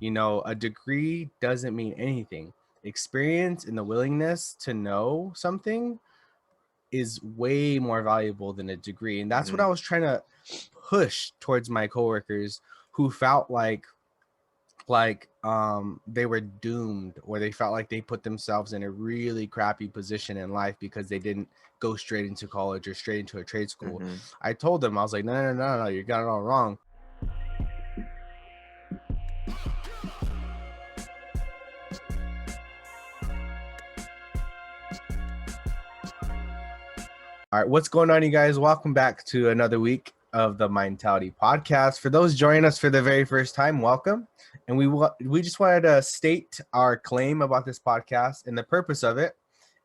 A degree doesn't mean anything. Experience and the willingness to know something is way more valuable than a degree. And that's what I was trying to push towards my coworkers who felt like they were doomed, or they felt like they put themselves in a really crappy position in life because they didn't go straight into college or straight into a trade school. I told them, I was like, no, you got it all wrong. All right, what's going on, you guys? Welcome back to another week of the Mindtality podcast. For those joining us for the very first time, welcome. And we just wanted to state our claim about this podcast and the purpose of it.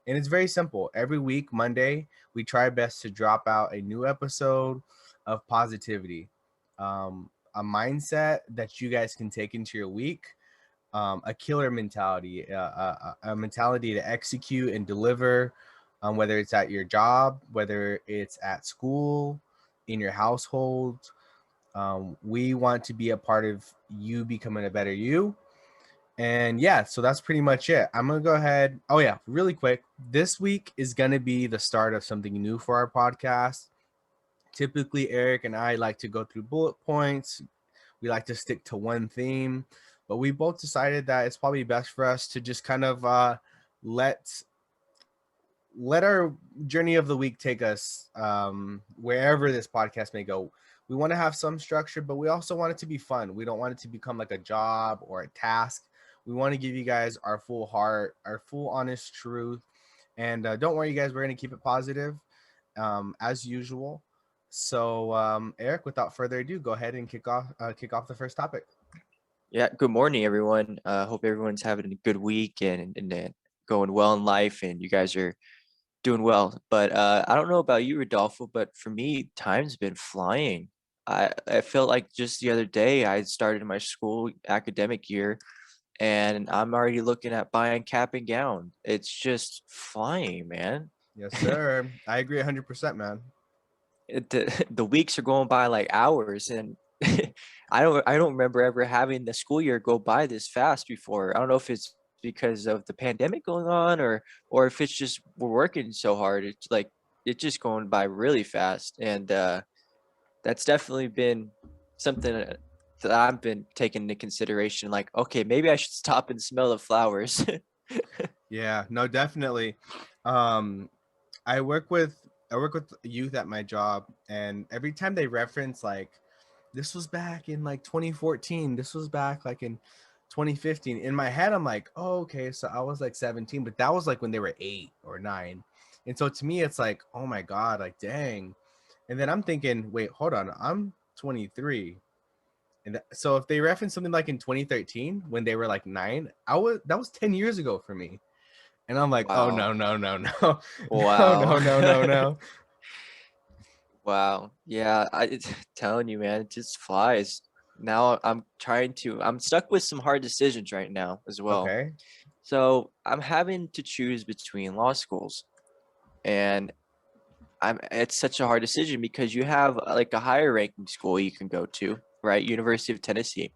And it's very simple. Every week, Monday, we try best to drop out a new episode of positivity, a mindset that you guys can take into your week, a killer mentality, a mentality to execute and deliver, whether it's at your job, whether it's at school, in your household. We want to be a part of you becoming a better you. And yeah, so that's pretty much it. I'm going to go ahead. Oh yeah, really quick. This week is going to be the start of something new for our podcast. Typically, Eric and I like to go through bullet points. We like to stick to one theme, but we both decided that it's probably best for us to just kind of let our journey of the week take us wherever this podcast may go. We want to have some structure, but we also want it to be fun. We don't want it to become like a job or a task. We want to give you guys our full heart, our full honest truth. And don't worry, you guys, we're going to keep it positive as usual. So, Eric, without further ado, go ahead and kick off the first topic. Yeah, good morning, everyone. Hope everyone's having a good week and going well in life, and you guys are doing well. But I don't know about you, Rodolfo, but for me, time's been flying. I felt like just the other day I started my school academic year, and I'm already looking at buying cap and gown. It's just flying, man. Yes, sir. I agree 100%, man. The weeks are going by like hours, and I don't remember ever having the school year go by this fast before. I don't know if it's because of the pandemic going on, or if it's just we're working so hard. It's like it's just going by really fast, and that's definitely been something that I've been taking into consideration. Like, okay, maybe I should stop and smell the flowers. Yeah, no, definitely. Um, I work with youth at my job, and every time they reference like this was back in like 2014, this was back like in 2015. In my head, I'm like, oh, okay, so I was like 17, but that was like when they were 8 or 9. And so to me, it's like, oh my God, like dang. And then I'm thinking, wait, hold on, I'm 23. And so if they reference something like in 2013 when they were like 9, that was 10 years ago for me. And I'm like, oh Wow. no, no, no, no. No, Wow. no, no, no, no. Wow. Yeah, it's telling you, man, it just flies. Now I'm stuck with some hard decisions right now as well. Okay. So I'm having to choose between law schools, and it's such a hard decision because you have like a higher ranking school you can go to, right? University of Tennessee.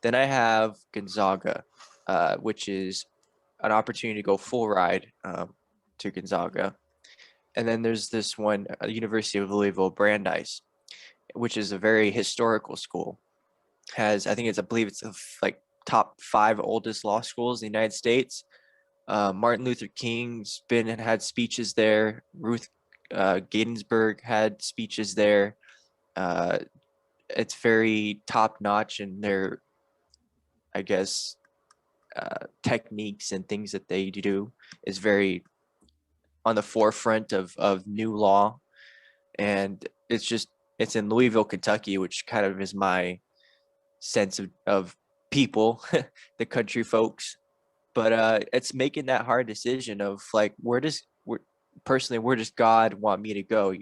Then I have Gonzaga, which is an opportunity to go full ride to Gonzaga. And then there's this one, University of Louisville Brandeis, which is a very historical school. I think I believe it's like top 5 oldest law schools in the United States. Martin Luther King's been and had speeches there. Ruth Ginsburg had speeches there. Uh, it's very top notch in their, I guess, techniques and things that they do is very on the forefront of new law, and it's in Louisville, Kentucky, which kind of is my sense of people, the country folks. But it's making that hard decision of like where does God want me to go?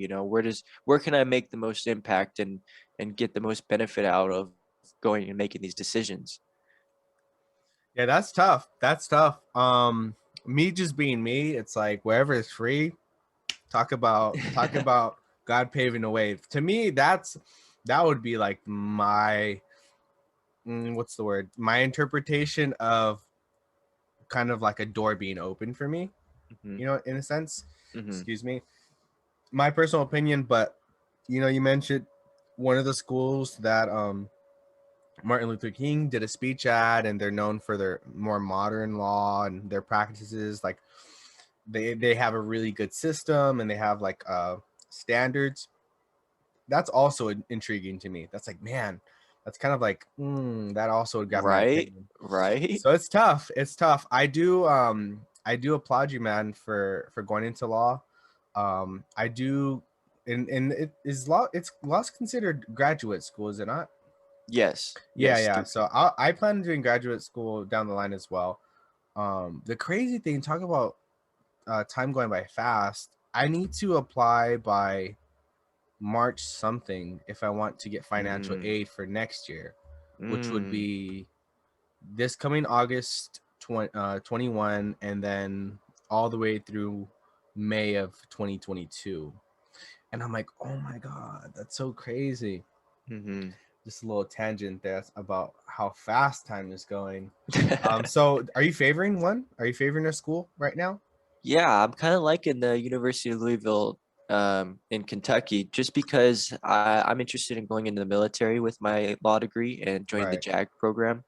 Where can I make the most impact and get the most benefit out of going and making these decisions? Yeah, that's tough. That's tough. Me just being me, it's like wherever it's free, talk about God paving the way. To me, that would be like my what's the word? My interpretation of kind of like a door being open for me, Mm-hmm. in a sense. Mm-hmm. Excuse me. My personal opinion, but you mentioned one of the schools that Martin Luther King did a speech at, and they're known for their more modern law and their practices. Like they have a really good system, and they have like standards. That's also intriguing to me. That's like, man, that's kind of like that also would grab my Right. attention. Right. So it's tough. It's tough. I do applaud you, man, for going into law. I do, and it is law. It's law's considered graduate school, is it not? Yes. Yeah, Yes. yeah. So I plan on doing graduate school down the line as well. The crazy thing, talk about time going by fast. I need to apply by March something if I want to get financial Mm, aid for next year, which would mm, be this coming August 21, and then all the way through May of 2022. And I'm like, oh my God, that's so crazy. mm-hmm. Just a little tangent there about how fast time is going. So are you favoring one? Are you favoring a school right now? Yeah, I'm kind of liking the University of Louisville in Kentucky just because I'm interested in going into the military with my law degree and joining the Right. JAG program.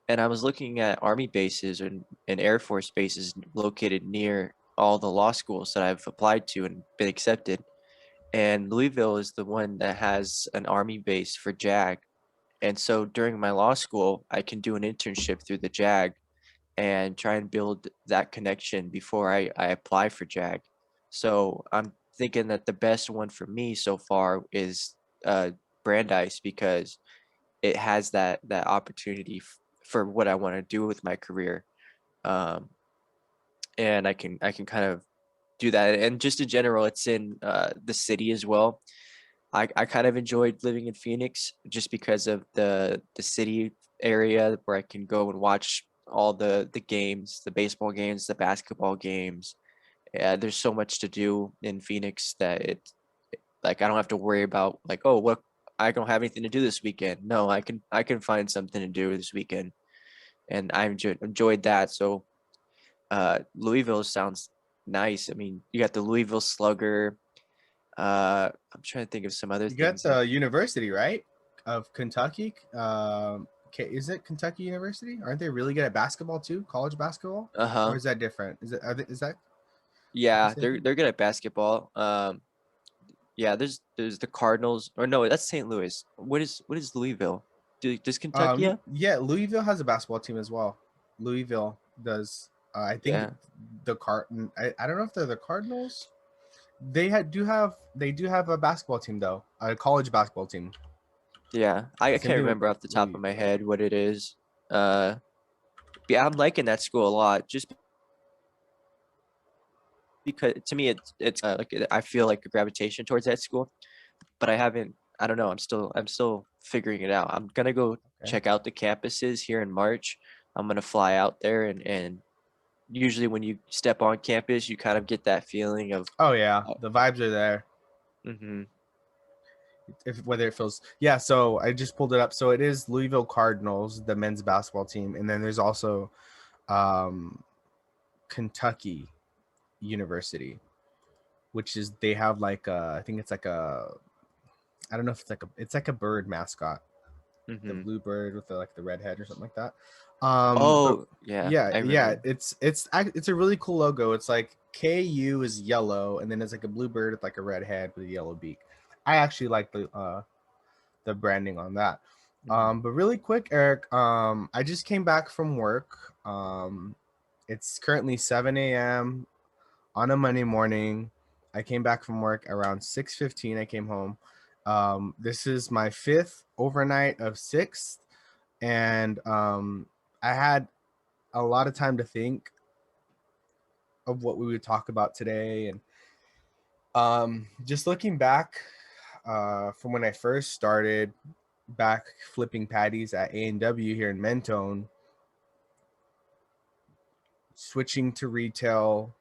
And I was looking at Army bases and Air Force bases located near all the law schools that I've applied to and been accepted. And Louisville is the one that has an Army base for JAG. And so during my law school, I can do an internship through the JAG and try and build that connection before I apply for JAG. So I'm thinking that the best one for me so far is Brandeis because it has that opportunity for what I want to do with my career. Um, and I can kind of do that. And just in general, it's in the city as well. I kind of enjoyed living in Phoenix just because of the city area where I can go and watch all the games, the baseball games, the basketball games. Yeah, there's so much to do in Phoenix that like I don't have to worry about like, oh, what I don't have anything to do this weekend. No, I can find something to do this weekend, and I enjoyed that. So Louisville sounds nice. I mean, you got the Louisville Slugger. I'm trying to think of some other You got things. the university, right? Of Kentucky. Is it Kentucky University? Aren't they really good at basketball too? College basketball? Or Uh-huh. is that different? Is that the Yeah, same they're thing? they're good at basketball. Yeah, there's the Cardinals, or no, that's St. Louis. What is Louisville? Does Kentucky have? Yeah, Louisville has a basketball team as well. Louisville does. I think Yeah, the card. I don't know if they're the Cardinals. They do have a basketball team though, a college basketball team. yeah. I Same can't thing with remember off the top of my Louisville. head what it is. Uh, yeah, I'm liking that school a lot. Just because to me it's like I feel like a gravitation towards that school, but I haven't. I don't know. I'm still figuring it out. I'm gonna go Okay. check out the campuses here in March. I'm gonna fly out there and usually when you step on campus, you kind of get that feeling of, Oh yeah, the vibes are there. mm-hmm, If whether it feels, yeah. So I just pulled it up. So it is Louisville Cardinals, the men's basketball team, and then there's also um, Kentucky University, which is they have like I think it's like I don't know if it's like a bird mascot, the mm-hmm. blue bird with the red head or something like that. But Oh, yeah, yeah, I yeah, remember. it's a really cool logo. It's like KU is yellow, and then it's like a blue bird with like a red head with a yellow beak. I actually like the branding on that. Mhm. But really quick, Eric, I just came back from work. It's currently 7 a.m. on a Monday morning. I came back from work around 6:15. I came home. This is my fifth overnight of sixth, and I had a lot of time to think of what we would talk about today. And just looking back from when I first started back flipping patties at A&W here in Mentone, switching to retail,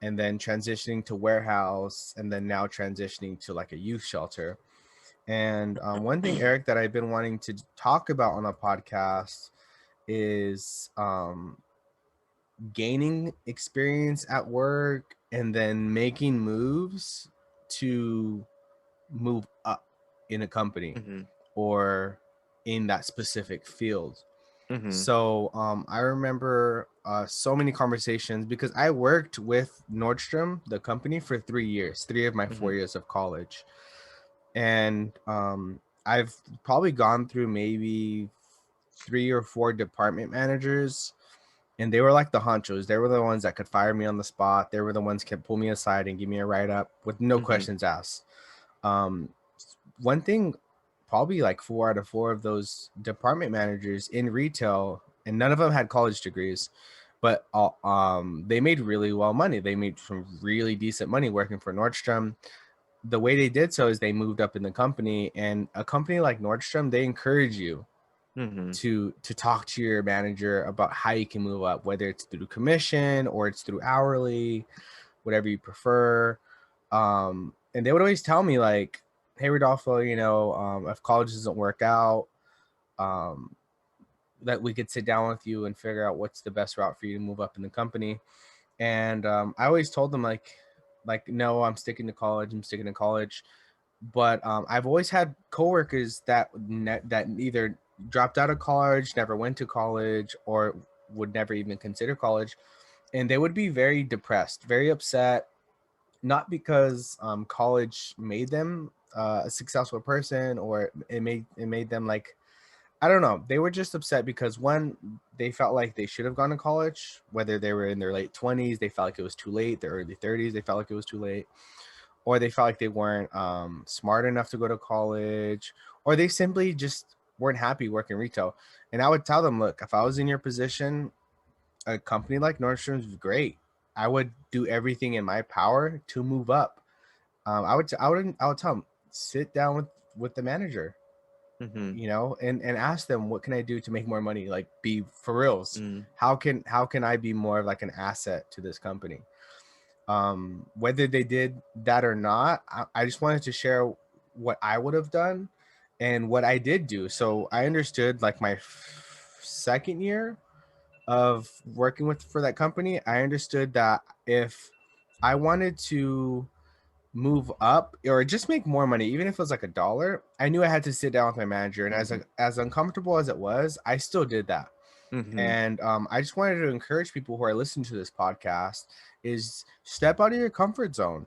and then transitioning to warehouse, and then now transitioning to like a youth shelter. And one thing, Eric, that I've been wanting to talk about on the podcast is gaining experience at work and then making moves to move up in a company Mm-hmm. or in that specific field. Mm-hmm. So I remember so many conversations because I worked with Nordstrom, the company, for 3 years, 3 of my 4 years of college. And I've probably gone through maybe 3 or 4 department managers, and they were like the honchos. They were the ones that could fire me on the spot. They were the ones that could pull me aside and give me a write up with no Mm-hmm. questions asked. Um, One thing, probably like 4 out of 4 of those department managers in retail, and none of them had college degrees, but they made really well money. They made some really decent money working for Nordstrom. The way they did so is they moved up in the company, and a company like Nordstrom, they encourage you Mm-hmm. to talk to your manager about how you can move up, whether it's through commission or it's through hourly, whatever you prefer. And they would always tell me like, hey Rodolfo, if college doesn't work out, um, that we could sit down with you and figure out what's the best route for you to move up in the company. And I always told them like no, I'm sticking to college. I'm sticking to college. But I've always had coworkers that either dropped out of college, never went to college, or would never even consider college, and they would be very depressed, very upset, not because college made them a successful person, or it made them like, I don't know. They were just upset because one, they felt like they should have gone to college, whether they were in their late 20s, they felt like it was too late, their early 30s, they felt like it was too late, or they felt like they weren't smart enough to go to college, or they simply just weren't happy working retail. And I would tell them, look, if I was in your position, a company like Nordstrom's is great. I would do everything in my power to move up. I would tell them, sit down with the manager, Mm-hmm. and ask them, what can I do to make more money? Like, be for reals. Mm-hmm. How can I be more of like an asset to this company? Whether they did that or not, I just wanted to share what I would have done and what I did do. So I understood like my second year of working with for that company, I understood that if I wanted to move up or just make more money, even if it was like $1, I knew I had to sit down with my manager. And as uncomfortable as it was, I still did that. Mm-hmm. And I just wanted to encourage people who are listening to this podcast is step out of your comfort zone.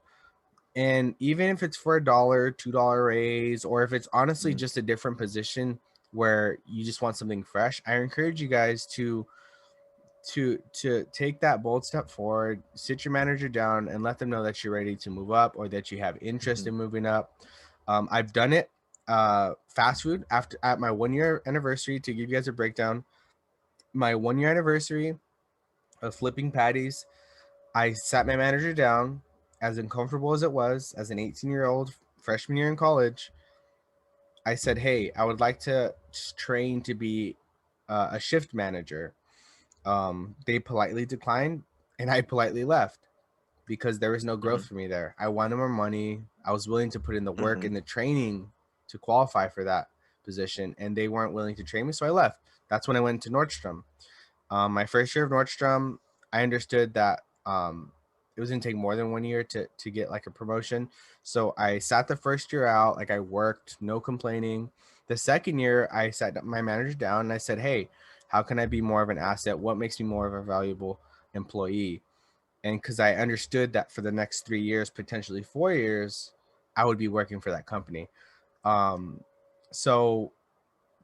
And even if it's for $1, $2 raise, or if it's honestly Mm-hmm. just a different position where you just want something fresh, I encourage you guys to take that bold step forward, sit your manager down and let them know that you're ready to move up or that you have interest Mm-hmm. in moving up. I've done it. Fast food, after at my 1 year anniversary, to give you guys a breakdown, my 1 year anniversary of flipping patties, I sat my manager down, as uncomfortable as it was, as an 18-year-old freshman year in college. I said, hey, I would like to train to be a shift manager. They politely declined, and I politely left because there was no Mm-hmm. growth for me there. I wanted more money. I was willing to put in the work Mm-hmm. and the training to qualify for that position, and they weren't willing to train me, so I left. That's when I went to Nordstrom. My first year of Nordstrom, I understood that it was gonna take more than 1 year to get like a promotion. So I sat the first year out, like I worked, no complaining. The second year, I sat my manager down and I said, "Hey, how can I be more of an asset? What makes me more of a valuable employee?" And because I understood that for the next 3 years, potentially 4 years, I would be working for that company. Um, so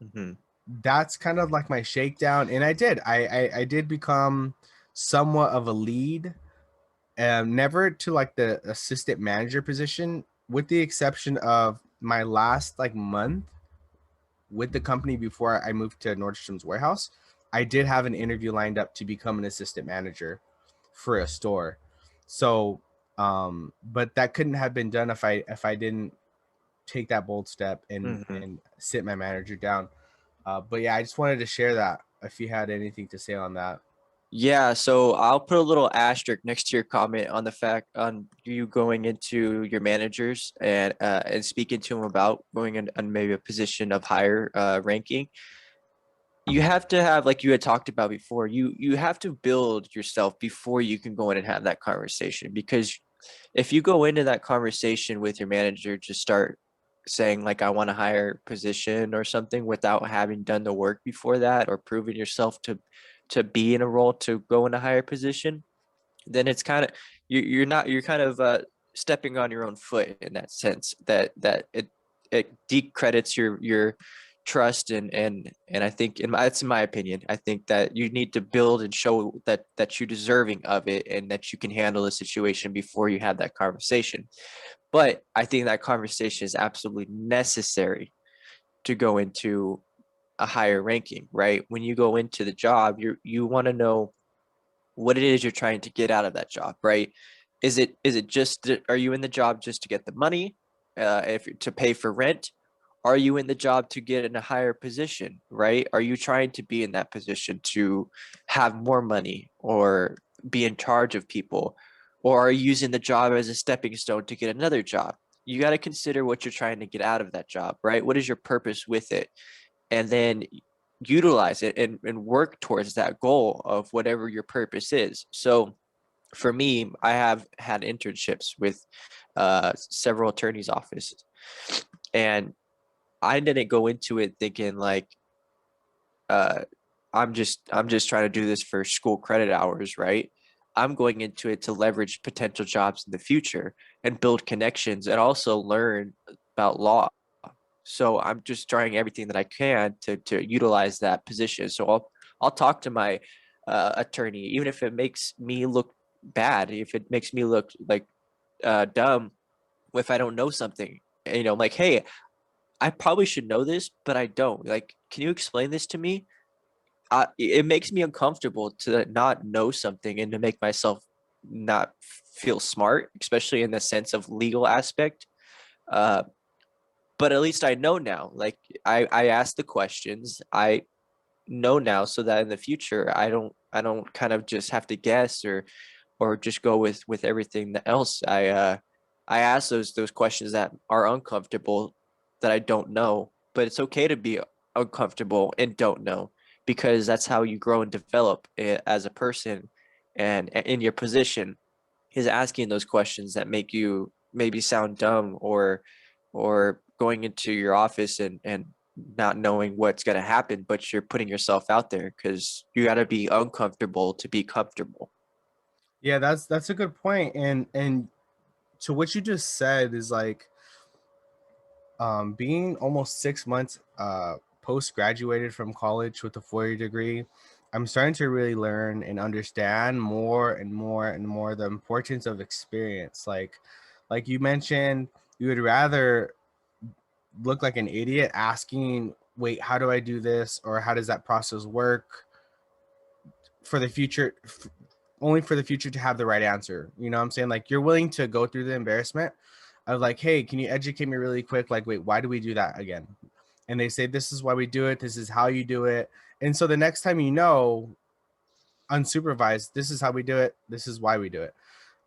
Mm-hmm. that's kind of like my shakedown, and I did become somewhat of a lead, never to like the assistant manager position, with the exception of my last like month with the company before I moved to Nordstrom's warehouse. I did have an interview lined up to become an assistant manager for a store. So but that couldn't have been done if I didn't take that bold step and Mm-hmm. sit my manager down. But yeah, I just wanted to share that if you had anything to say on that. Yeah, so I'll put a little asterisk next to your comment on the fact on you going into your managers and speaking to them about going in on maybe a position of higher ranking. You have to have, like you had talked about before, you have to build yourself before you can go in and have that conversation. Because if you go into that conversation with your manager to start saying like I want a higher position or something without having done the work before that or proven yourself to be in a role to go in a higher position, then it's kind of you're kind of stepping on your own foot in that sense, that it decredits your trust. And I think that's in my opinion. I think that you need to build and show that you're deserving of it and that you can handle the situation before you have that conversation. But I think that conversation is absolutely necessary to go into a higher ranking, right? When you go into the job, you want to know what it is you're trying to get out of that job, right? Is it just, are you in the job just to get the money, if to pay for rent? Are you in the job to get in a higher position, right? Are you trying to be in that position to have more money or be in charge of people? Or are you using the job as a stepping stone to get another job? You got to consider what you're trying to get out of that job, right? What is your purpose with it? And then utilize it and work towards that goal of whatever your purpose is. So for me, I have had internships with several attorneys' offices, and I didn't go into it thinking like uh, I'm just trying to do this for school credit hours, right? I'm going into it to leverage potential jobs in the future and build connections and also learn about law. So I'm just trying everything that I can to utilize that position. So I'll talk to my attorney, even if it makes me look bad, if it makes me look like dumb, if I don't know something. And, I'm like, hey, I probably should know this, but I don't. Like, can you explain this to me? It makes me uncomfortable to not know something and to make myself not feel smart, especially in the sense of legal aspect. Uh, but at least I know now. Like I asked the questions. I know now so that in the future I don't kind of just have to guess or just go with everything else. I ask those questions that are uncomfortable that I don't know, but it's okay to be uncomfortable and don't know because that's how you grow and develop as a person and in your position is asking those questions that make you maybe sound dumb or going into your office and not knowing what's going to happen, but you're putting yourself out there because you got to be uncomfortable to be comfortable. Yeah, that's a good point. And to what you just said is like being almost 6 months post graduated from college with a 4-year degree, I'm starting to really learn and understand more and more and more the importance of experience. Like you mentioned, you would rather look like an idiot asking, wait, how do I do this? Or how does that process work for the future? Only for the future to have the right answer. You know what I'm saying? Like you're willing to go through the embarrassment of like, hey, can you educate me really quick? Like, wait, why do we do that again? And they say, this is why we do it. This is how you do it. And so the next time unsupervised, this is how we do it. This is why we do it.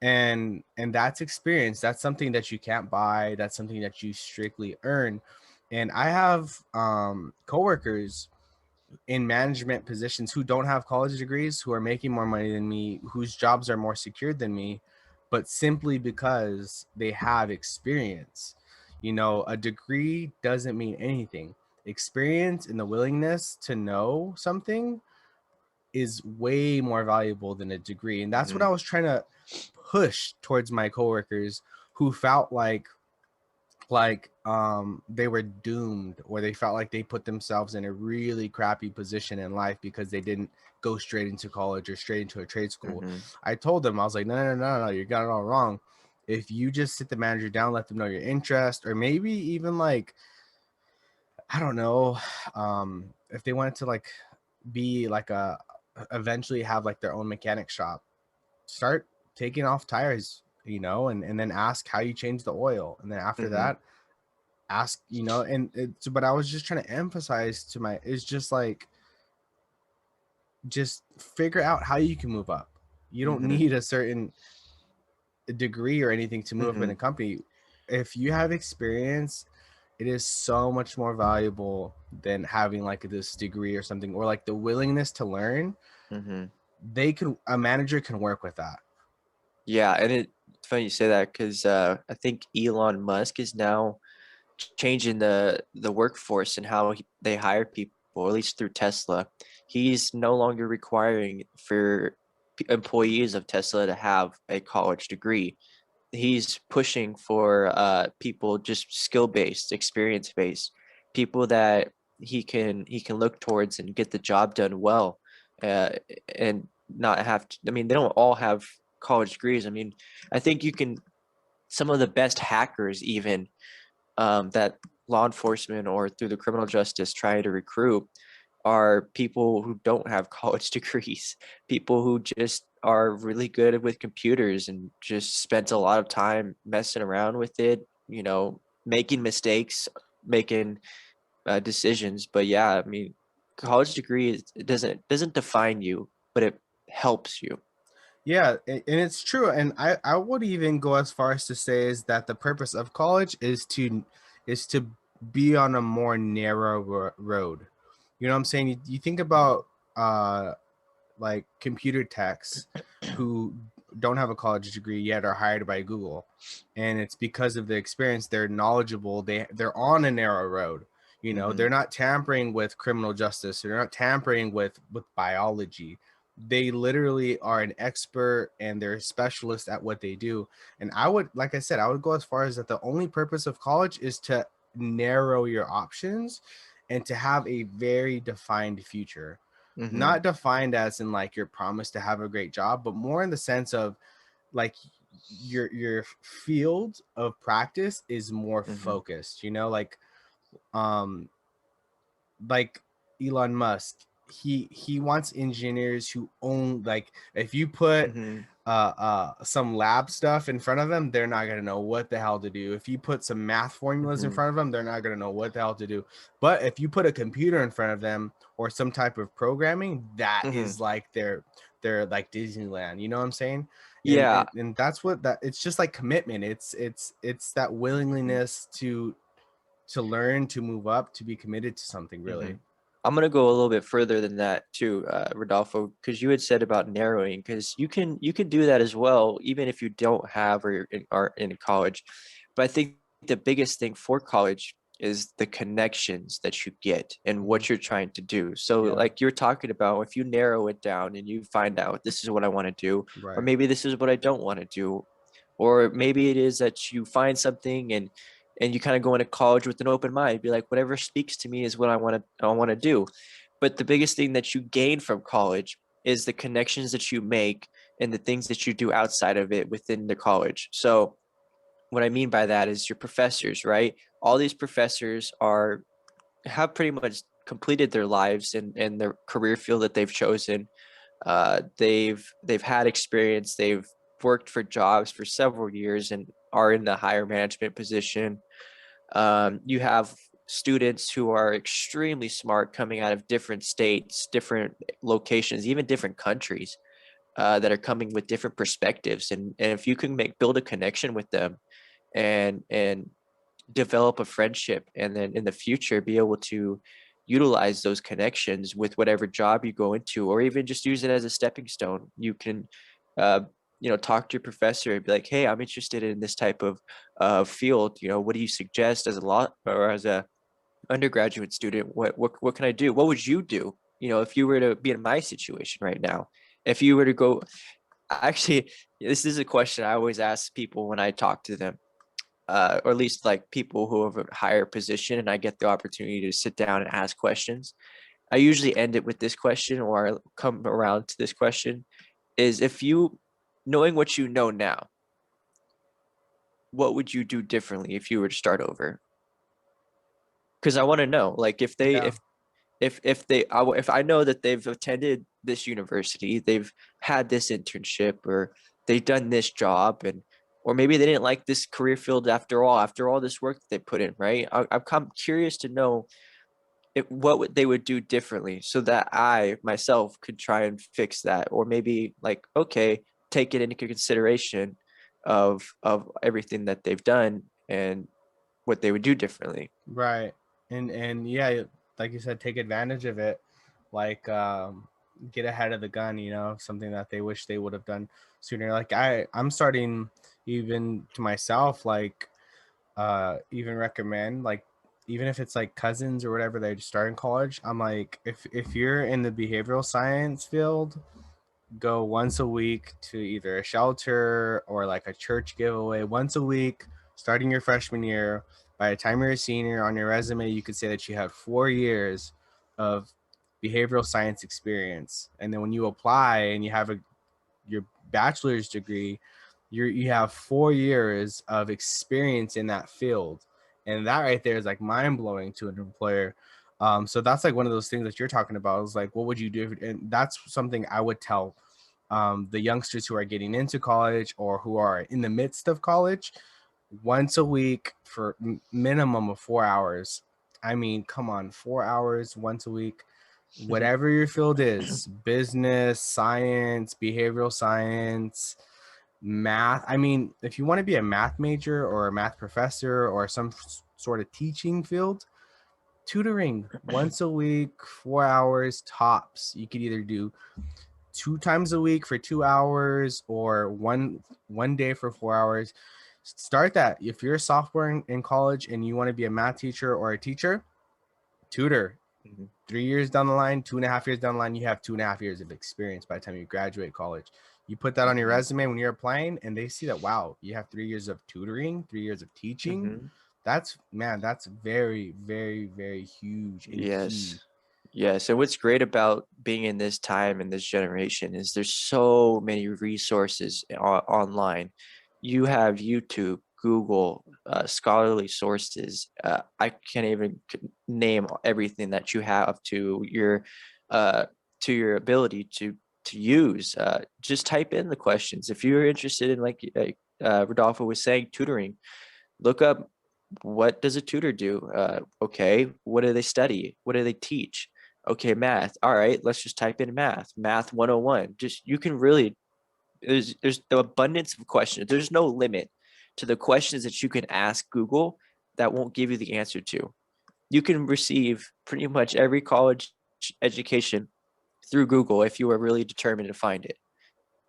And that's experience. That's something that you can't buy. That's something that you strictly earn. And I have coworkers in management positions who don't have college degrees, who are making more money than me, whose jobs are more secured than me, but simply because they have experience. A degree doesn't mean anything. Experience and the willingness to know something is way more valuable than a degree. And that's what I Mm-hmm. was trying to push towards my coworkers who felt like they were doomed, or they felt like they put themselves in a really crappy position in life because they didn't go straight into college or straight into a trade school. Mm-hmm. I told them, I was like, no, you got it all wrong. If you just sit the manager down, let them know your interest, or maybe even like, I don't know, if they wanted to like be like a eventually have like their own mechanic shop, start taking off tires, and then ask how you change the oil, and then after Mm-hmm. that ask, and it's, but I was just trying to emphasize to my, it's just like just figure out how you can move up. You don't Mm-hmm. need a certain degree or anything to move up in Mm-hmm. a company. If you have experience, it is so much more valuable than having like this degree or something, or like the willingness to learn. Mm-hmm. A manager can work with that. Yeah, and it's funny you say that because I think Elon Musk is now changing the workforce and how they hire people, at least through Tesla. He's no longer requiring for employees of Tesla to have a college degree. He's pushing for people just skill-based, experience-based, people that he can look towards and get the job done well, uh, and not have to, I mean, they don't all have college degrees. I mean, I think you can, some of the best hackers even that law enforcement or through the criminal justice try to recruit are people who don't have college degrees, people who just are really good with computers and just spent a lot of time messing around with it, making mistakes, making decisions. But yeah, I mean, college degree it doesn't define you, but it helps you. Yeah, and it's true. And I would even go as far as to say is that the purpose of college is to be on a more narrow road. You know what I'm saying? You think about like computer techs who don't have a college degree yet are hired by Google, and it's because of the experience. They're knowledgeable. They're on a narrow road. Hmm. They're not tampering with criminal justice. They're not tampering with biology. They literally are an expert and they're a specialist at what they do. And I would, like I said, I would go as far as that the only purpose of college is to narrow your options and to have a very defined future, Hmm. not defined as in like you're promised to have a great job, but more in the sense of like your field of practice is more Hmm. focused, um like Elon Musk, he wants engineers who own, like if you put Hmm. some lab stuff in front of them, they're not going to know what the hell to do. If you put some math formulas in Hmm. front of them, they're not going to know what the hell to do. But if you put a computer in front of them or some type of programming, that Hmm. is like their like Disneyland, you know what I'm saying? and Yeah. and, and that's what that it's just like commitment. It's that willingness to learn, to move up, to be committed to something, Hmm. really. I'm gonna go a little bit further than that too, Rodolfo, because you had said about narrowing, because you can do that as well, even if you don't have or are in college. But I think the biggest thing for college is the connections that you get and Mhm. what you're trying to do. So Yeah, like you're talking about, if you narrow it down and you find out this is what I want to do, or right. maybe this is what I don't want to do, or maybe it is that you find something and you kind of go into college with an open mind, be like, whatever speaks to me is what I want to do. But the biggest thing that you gain from college is the connections that you make and the things that you do outside of it within the college. So what I mean by that is your professors, right? All these professors have pretty much completed their lives in their career field that they've chosen. They've had experience. They've worked for jobs for several years and are in the higher management position. You have students who are extremely smart coming out of different states, different locations, even different countries, that are coming with different perspectives. And if you can build a connection with them and develop a friendship, and then in the future be able to utilize those connections with whatever job you go into, or even just use it as a stepping stone. You can uh, talk to your professor and be like, hey, I'm interested in this type of field. What do you suggest as a law or as a undergraduate student? What can I do? What would you do, if you were to be in my situation right now? If you were to go, actually, this is a question I always ask people when I talk to them, or at least like people who have a higher position and I get the opportunity to sit down and ask questions. I usually end it with this question, or I come around to this question, is, if you, knowing what you know now, what would you do differently if you were to start over? Because I want to know, like, if they Yeah. if they if I know that they've attended this university, they've had this internship, or they've done this job, and or maybe they didn't like this career field after all this work that they put in, right? I'm curious to know what they would do differently, so that I myself could try and fix that, or maybe like, okay, take it into consideration of everything that they've done and what they would do differently. Right. And yeah, like you said, take advantage of it. Like get ahead of the gun, you know, something that they wish they would have done sooner. Like I'm starting even to myself, like even recommend, like even if it's like cousins or whatever they just start in college, I'm like, if you're in the behavioral science field, go once a week to either a shelter or like a church giveaway once a week starting your freshman year. By the time you're a senior, on your resume you could say that you have 4 years of behavioral science experience, and then when you apply and you have your bachelor's degree, you have 4 years of experience in that field, and that right there is like mind-blowing to an employer. So that's like one of those things that you're talking about is like, what would you do? And that's something I would tell the youngsters who are getting into college or who are in the midst of college. Once a week for minimum of 4 hours. I mean, come on, 4 hours once a week, whatever your field is, business, science, behavioral science, math. I mean, if you want to be a math major or a math professor or some sort of teaching field, tutoring once a week, 4 hours tops. You could either do 2 times a week for 2 hours or one day for 4 hours. Start that. If you're a sophomore in college and you want to be a math teacher or a teacher, tutor. 3 years down the line, 2.5 years down the line, you have 2.5 years of experience by the time you graduate college. You put that on your resume when you're applying, and they see that, wow, you have 3 years of tutoring, 3 years of teaching. That's very, very, very huge and key. Yes. And what's great about being in this time and this generation is there's so many resources online. You have YouTube, Google, scholarly sources. I can't even name everything that you have uh, to your ability to use. Just type in the questions. If you're interested in, like Rodolfo was saying, tutoring, look up, what does a tutor do? Okay, what do they study? What do they teach? Okay, math. All right, let's just type in math 101. Just, you can really, there's the abundance of questions. There's no limit to the questions that you can ask Google that won't give you the answer to. You can receive pretty much every college education through Google if you are really determined to find it.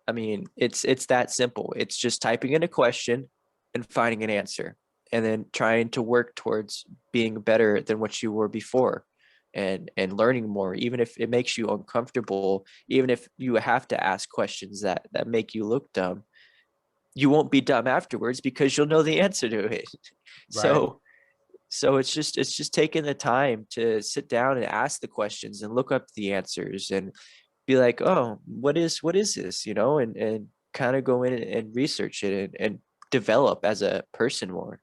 I mean, it's that simple. It's just typing in a question and finding an answer, and then trying to work towards being better than what you were before, and learning more, even if it makes you uncomfortable, even if you have to ask questions that make you look dumb. You won't be dumb afterwards because you'll know the answer to it. Right. So it's just taking the time to sit down and ask the questions and look up the answers and be like, oh, what is this, and kind of go in and research it and develop as a person more.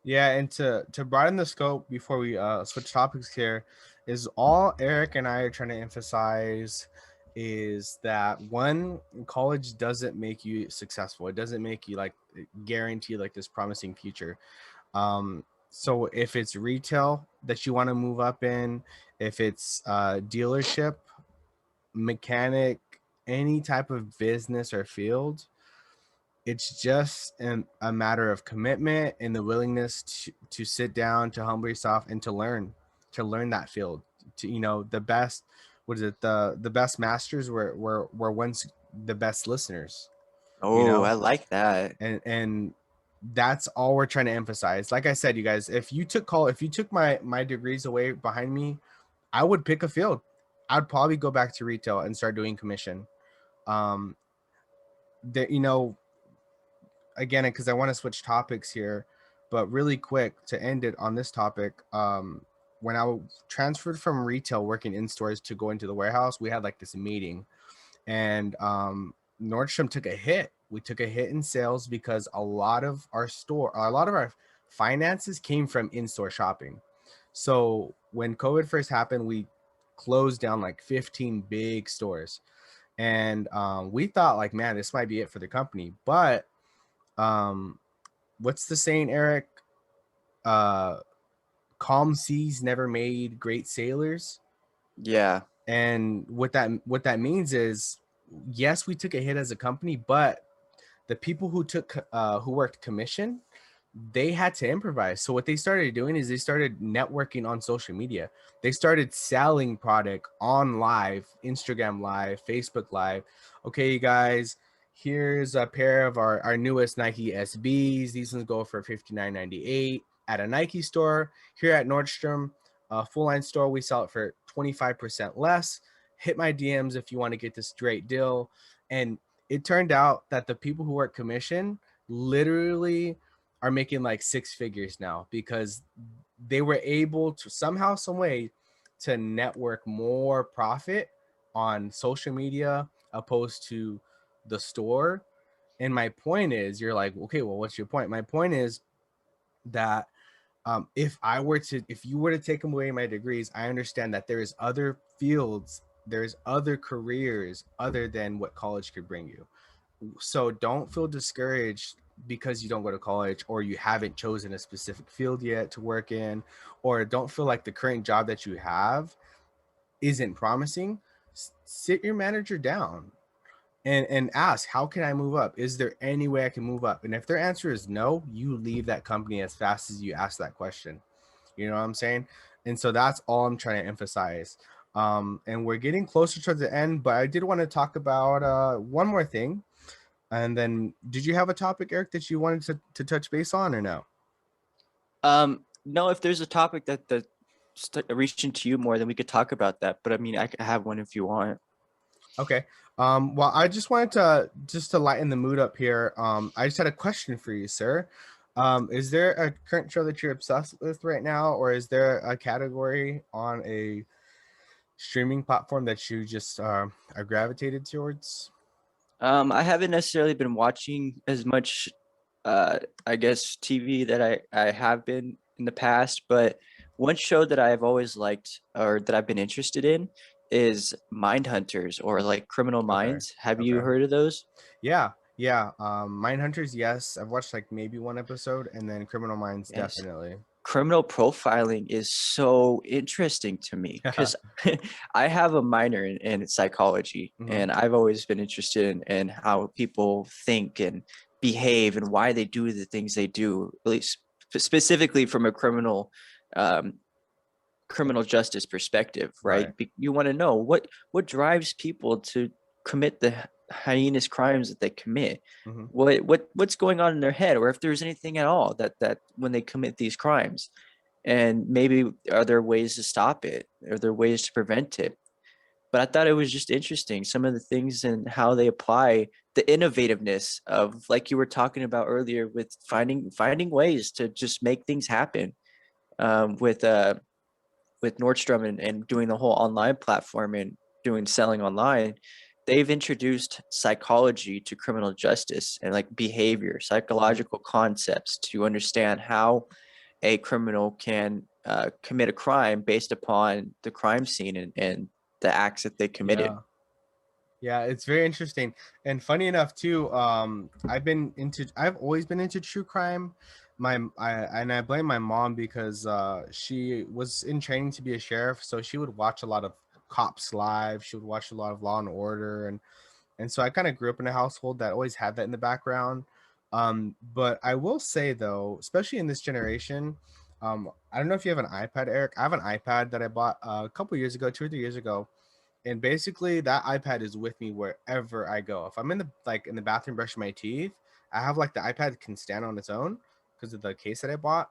Yeah, and to broaden the scope before we switch topics here, is all Eric and I are trying to emphasize is that one, college doesn't make you successful. It doesn't make you like guarantee like this promising future. So if it's retail that you want to move up in, if it's dealership, mechanic, any type of business or field, it's just a matter of commitment and the willingness to sit down, to humble yourself, and to learn that field. To, the best, what is it, the best masters were once the best listeners, you Oh, know I like that. and that's all we're trying to emphasize. Like I said, you guys, if you took my degrees away behind me, I would pick a field. I'd probably go back to retail and start doing commission. um that, again, because I want to switch topics here, but really quick to end it on this topic. When I transferred from retail working in stores to go into the warehouse, we had like this meeting, and Nordstrom took a hit. We took a hit in sales because a lot of our finances came from in-store shopping. So when COVID first happened, we closed down like 15 big stores, and we thought like, man, this might be it for the company. But what's the saying, Eric? Uh, calm seas never made great sailors. Yeah. And what that means is, yes, we took a hit as a company, but the people who worked commission, they had to improvise. So what they started doing is they started networking on social media. They started selling product on live, Instagram live, Facebook live. Okay, you guys, here's a pair of our newest Nike SBs. These ones go for $59.98 at a Nike store. Here at Nordstrom, a full line store, we sell it for 25% less. Hit my DMs if you want to get this great deal. And it turned out that the people who work commission literally are making like six figures now because they were able to somehow, some way, to network more profit on social media opposed to the store. And my point is, you're like, okay, well, what's your point? My point is that if you were to take away my degrees, I understand that there is other fields, there's other careers other than what college could bring you. So don't feel discouraged because you don't go to college or you haven't chosen a specific field yet to work in, or don't feel like the current job that you have isn't promising. Sit your manager down and ask, how can I move up? Is there any way I can move up? And if their answer is no, you leave that company as fast as you ask that question. You know what I'm saying? And so that's all I'm trying to emphasize. And we're getting closer to the end, but I did want to talk about one more thing. And then, did you have a topic, Eric, that you wanted to touch base on, or no? No, if there's a topic that reaching to you more, then we could talk about that. But I mean, I could have one if you want. Okay. Well, I just wanted to lighten the mood up here. I just had a question for you, sir. Is there a current show that you're obsessed with right now, or is there a category on a streaming platform that you just are gravitated towards? I haven't necessarily been watching as much, I guess, TV that I have been in the past, but one show that I've always liked or that I've been interested in is Mind Hunters or like Criminal Okay. Minds. Have you Okay. heard of those? Yeah. Yeah. Mindhunters, yes. I've watched like maybe one episode, and then Criminal Minds, Yes. definitely. Criminal profiling is so interesting to me because I have a minor in psychology, Mm-hmm. and I've always been interested in how people think and behave and why they do the things they do, at least specifically from a um, criminal justice perspective, right? Right. You want to know what drives people to commit the heinous crimes that they commit. Mm-hmm. What's going on in their head, or if there's anything at all that when they commit these crimes, and maybe are there ways to stop it? Are there ways to prevent it? But I thought it was just interesting, some of the things and how they apply the innovativeness of, like you were talking about earlier, with finding ways to just make things happen, with Nordstrom and doing the whole online platform and doing selling online. They've introduced psychology to criminal justice and like behavior, Mm-hmm. psychological concepts to understand how a criminal can commit a crime based upon the crime scene and the acts that they committed. Yeah. Yeah, it's very interesting. And funny enough too, I've always been into true crime. I blame my mom because she was in training to be a sheriff, so she would watch a lot of cops live. She would watch a lot of Law and Order, and so I kind of grew up in a household that always had that in the background. But I will say though, especially in this generation, I don't know if you have an iPad, Eric. I have an iPad that I bought a couple years ago, 2 or 3 years ago, and basically that iPad is with me wherever I go. If I'm in the bathroom brushing my teeth, I have like the iPad can stand on its own because of the case that I bought.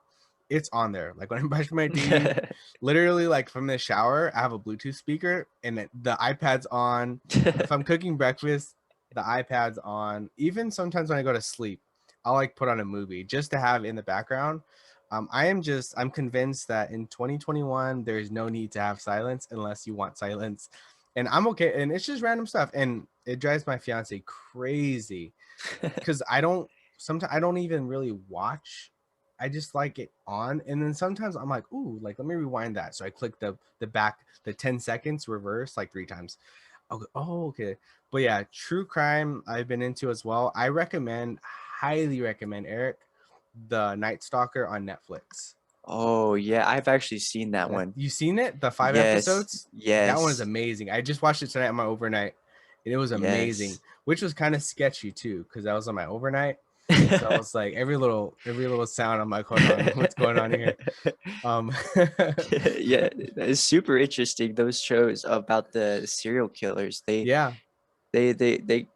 It's on there. Like when I'm brushing my teeth, literally like from the shower, I have a Bluetooth speaker and the iPad's on. If I'm cooking breakfast, the iPad's on. Even sometimes when I go to sleep, I'll like put on a movie just to have in the background. I'm convinced that in 2021 there's no need to have silence unless you want silence, and I'm okay. And it's just random stuff, and it drives my fiance crazy because I don't even really watch. I just like it on, and then sometimes I'm like, ooh, like let me rewind that. So I click the 10 seconds reverse like 3 times. I'll go, oh, okay. But yeah, true crime I've been into as well. Highly recommend, Eric, The Night Stalker on Netflix. Oh yeah, I've actually seen that one. You seen it? The 5 Yes, episodes? That one is yes, amazing. I just watched it tonight on my overnight, and it was amazing, yes. which was kind of sketchy too, because I was on my overnight. So I was like, every little sound, I'm like, hold on, what's going on here? Um, Yeah, it's super interesting. Those shows about the serial killers. yeah. They.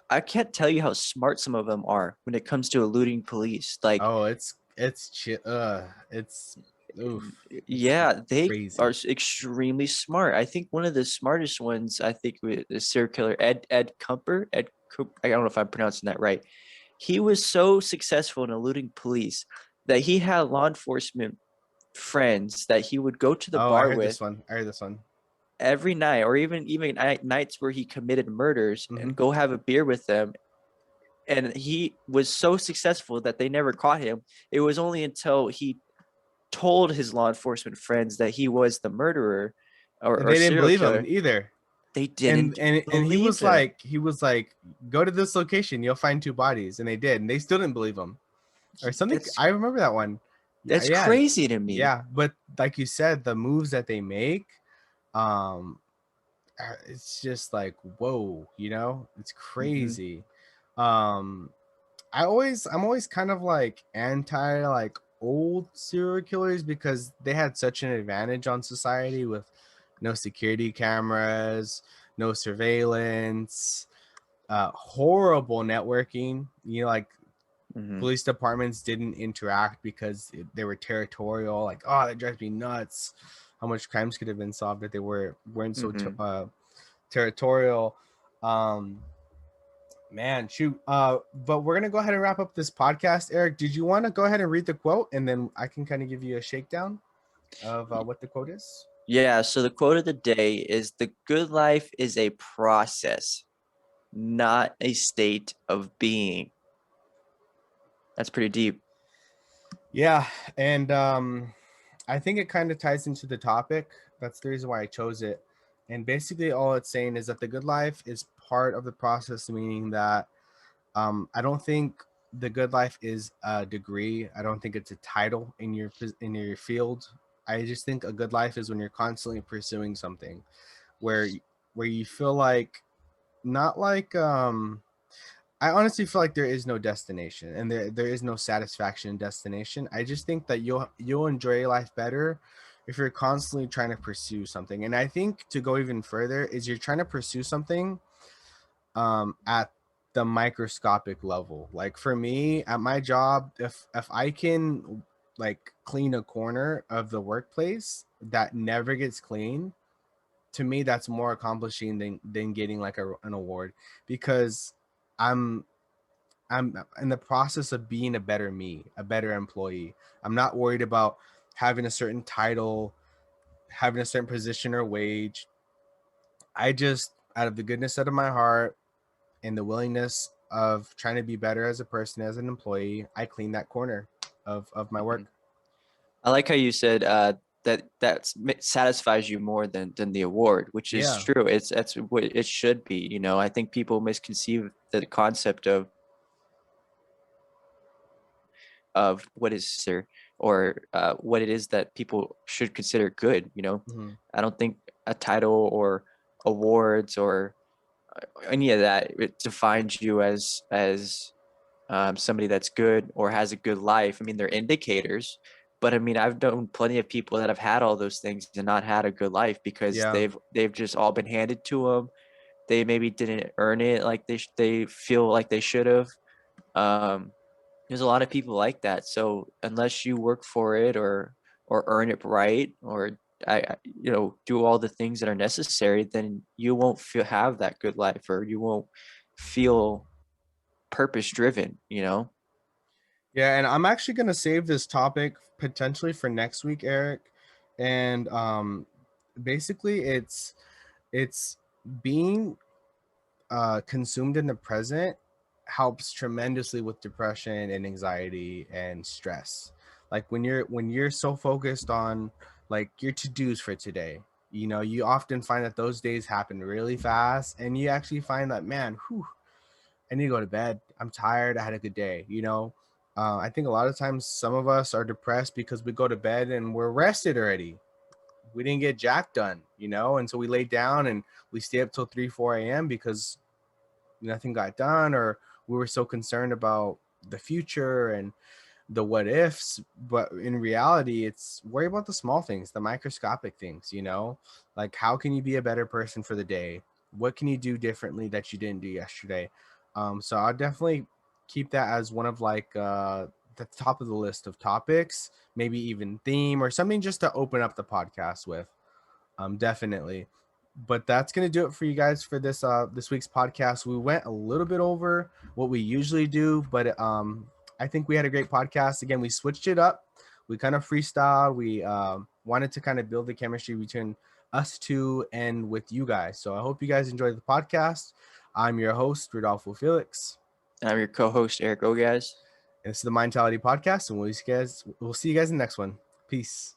I can't tell you how smart some of them are when it comes to eluding police. Like, Oh, it's oof, it's yeah, they are crazy. extremely smart. I think one of the smartest ones, I think, with the serial killer Ed Cumper. I don't know if I'm pronouncing that right. He was so successful in eluding police that he had law enforcement friends that he would go to the Oh, I bar heard with this one. I heard this one. every night, or even nights where he committed murders, Hmm. and go have a beer with them. And he was so successful that they never caught him. It was only until he told his law enforcement friends that he was the murderer And or they didn't serial believe him killer, either. they And didn't and and believe him. he was like, go to this location, you'll find 2 bodies, and they did, and they still didn't believe him or something. That's I remember that one. Yeah, that's yeah, crazy to me. yeah. But like you said, the moves that they make, um, it's just like whoa, it's Hmm. crazy. Um, I'm always kind of like anti like old serial killers because they had such an advantage on society with no security cameras, no surveillance, horrible networking. Like Hmm. police departments didn't interact because they were territorial. Like, oh, that drives me nuts. How much crimes could have been solved if they weren't so Hmm. territorial. Um, Man, shoot. But we're gonna go ahead and wrap up this podcast. Eric, did you want to go ahead and read the quote, and then I can kind of give you a shakedown of what the quote is? Yeah, so the quote of the day is: the good life is a process, not a state of being. That's pretty deep. Yeah, and I think it kind of ties into the topic. That's the reason why I chose it. And basically, all it's saying is that the good life is part of the process, meaning that I don't think the good life is a degree. I don't think it's a title in your field. I just think a good life is when you're constantly pursuing something where where you feel like not like I honestly feel like there is no destination and there is no satisfaction in destination. I just think that you'll enjoy life better if you're constantly trying to pursue something. And I think to go even further is you're trying to pursue something at the microscopic level. Like for me at my job, if I can like clean a corner of the workplace that never gets cleaned, to me that's more accomplishing than getting like an award, because i'm I'm in the process of being a better me, a better employee. I'm not worried about having a certain title, having a certain position or wage. I just, out of the goodness out of my heart and the willingness of trying to be better as a person, as an employee, I clean that corner of my work. Mhm. I like how you said satisfies you more than the award, which is Yeah. true. That's what it should be. I think people misconceive the concept of what is there, or what it is that people should consider good. Hmm. I don't think a title or awards or any of that it defines you as somebody that's good or has a good life. I mean, they're indicators, but I mean, I've known plenty of people that have had all those things and not had a good life because Yeah. they've just all been handed to them. They maybe didn't earn it like they feel like they should have. Um, there's a lot of people like that. So unless you work for it or earn it right, or do all the things that are necessary, then you won't have that good life, or you won't feel purpose driven. Yeah, and I'm actually gonna save this topic potentially for next week, Eric. And basically it's being consumed in the present helps tremendously with depression and anxiety and stress. Like when you're so focused on like your to-dos for today, you often find that those days happen really fast, and you actually find that, man, whew, I need to go to bed, I'm tired, I had a good day. I think a lot of times some of us are depressed because we go to bed and we're rested already. We didn't get jack done, and so we lay down and we stay up till 3, 4 a.m. because nothing got done, or we were so concerned about the future and the what ifs. But in reality, it's worry about the small things, the microscopic things, like how can you be a better person for the day? What can you do differently that you didn't do yesterday? So I'll definitely keep that as one of the top of the list of topics, maybe even theme or something just to open up the podcast with. Definitely. But that's gonna do it for you guys for this week's podcast. We went a little bit over what we usually do, but I think we had a great podcast. Again, we switched it up. We kind of freestyle. We wanted to kind of build the chemistry between us two and with you guys. So I hope you guys enjoyed the podcast. I'm your host, Rodolfo Felix. And I'm your co-host, Eric. Guys. And this is the Mindtality podcast, and we'll see you guys in the next one. Peace.